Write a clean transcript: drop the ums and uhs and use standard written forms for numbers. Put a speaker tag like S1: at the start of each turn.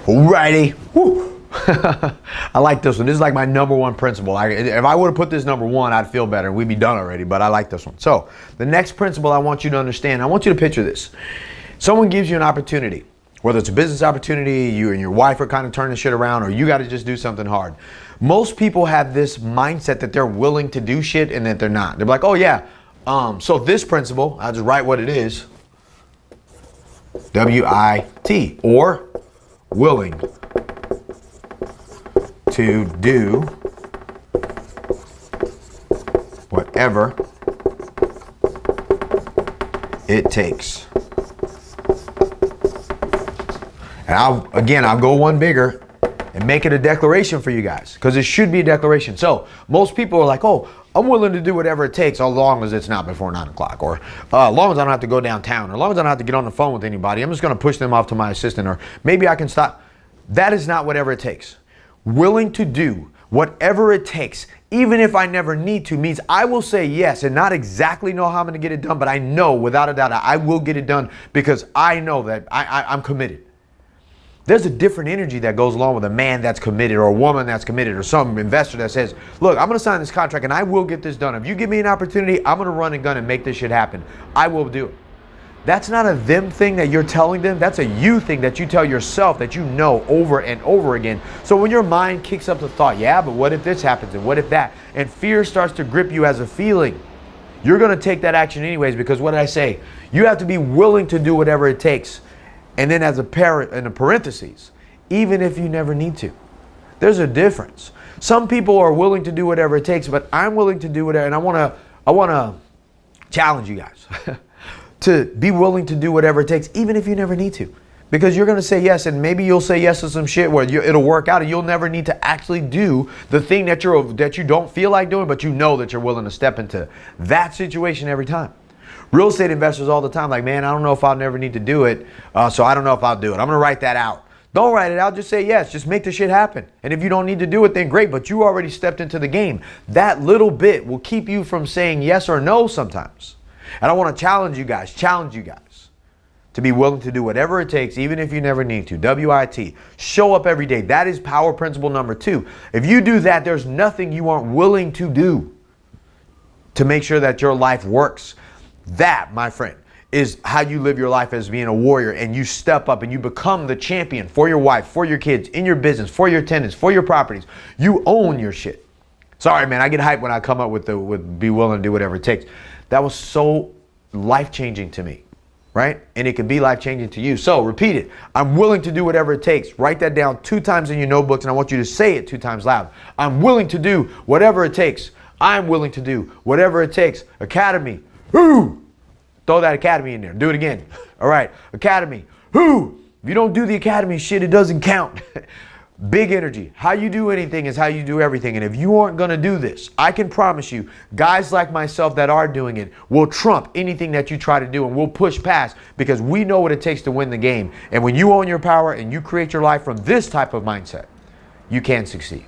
S1: Alrighty. Woo. I like this one. This is like my number one principle. If I would have put this number one, I'd feel better. We'd be done already, but I like this one. So the next principle I want you to understand, I want you to picture this. Someone gives you an opportunity, whether it's a business opportunity, you and your wife are kind of turning shit around, or you got to just do something hard. Most people have this mindset that they're willing to do shit and that they're not. They're like, oh yeah, so this principle, I'll just write what it is. WIT, or willing to do whatever it takes. And I'll go one bigger and make it a declaration for you guys, because it should be a declaration. So most people are like, oh, I'm willing to do whatever it takes, as long as it's not before 9 o'clock, or as long as I don't have to go downtown, or as long as I don't have to get on the phone with anybody. I'm just going to push them off to my assistant, or maybe I can stop. That is not whatever it takes. Willing to do whatever it takes, even if I never need to, means I will say yes and not exactly know how I'm going to get it done, but I know without a doubt I will get it done, because I know that I'm committed. There's a different energy that goes along with a man that's committed, or a woman that's committed, or some investor that says, look, I'm going to sign this contract and I will get this done. If you give me an opportunity, I'm going to run and gun and make this shit happen. I will do it. That's not a them thing that you're telling them. That's a you thing that you tell yourself, that you know over and over again. So when your mind kicks up the thought, yeah, but what if this happens, and what if that? And fear starts to grip you as a feeling. You're going to take that action anyways, because what did I say? You have to be willing to do whatever it takes. And then as a parent, in the parentheses, even if you never need to. There's a difference. Some people are willing to do whatever it takes, but I'm willing to do whatever. And I want to challenge you guys to be willing to do whatever it takes, even if you never need to. Because you're going to say yes, and maybe you'll say yes to some shit where it'll work out, and you'll never need to actually do the thing that you don't feel like doing, but you know that you're willing to step into that situation every time. Real estate investors all the time, like, man, I don't know if I'll never need to do it, so I don't know if I'll do it. I'm going to write that out. Don't write it out. Just say yes. Just make the shit happen. And if you don't need to do it, then great, but you already stepped into the game. That little bit will keep you from saying yes or no sometimes. And I want to challenge you guys to be willing to do whatever it takes, even if you never need to. WIT. Show up every day. That is power principle number 2. If you do that, there's nothing you aren't willing to do to make sure that your life works. That, my friend, is how you live your life as being a warrior, and you step up and you become the champion for your wife, for your kids, in your business, for your tenants, for your properties. You own your shit. Sorry, man, I get hyped when I come up with be willing to do whatever it takes. That was so life-changing to me, right? And it can be life-changing to you. So repeat it. I'm willing to do whatever it takes. Write that down 2 times in your notebooks, and I want you to say it 2 times loud. I'm willing to do whatever it takes. I'm willing to do whatever it takes. Academy. Who? Throw that academy in there. Do it again. All right. Academy. Who? If you don't do the academy shit, it doesn't count. Big energy. How you do anything is how you do everything. And if you aren't going to do this, I can promise you, guys like myself that are doing it will trump anything that you try to do, and we'll push past, because we know what it takes to win the game. And when you own your power and you create your life from this type of mindset, you can succeed.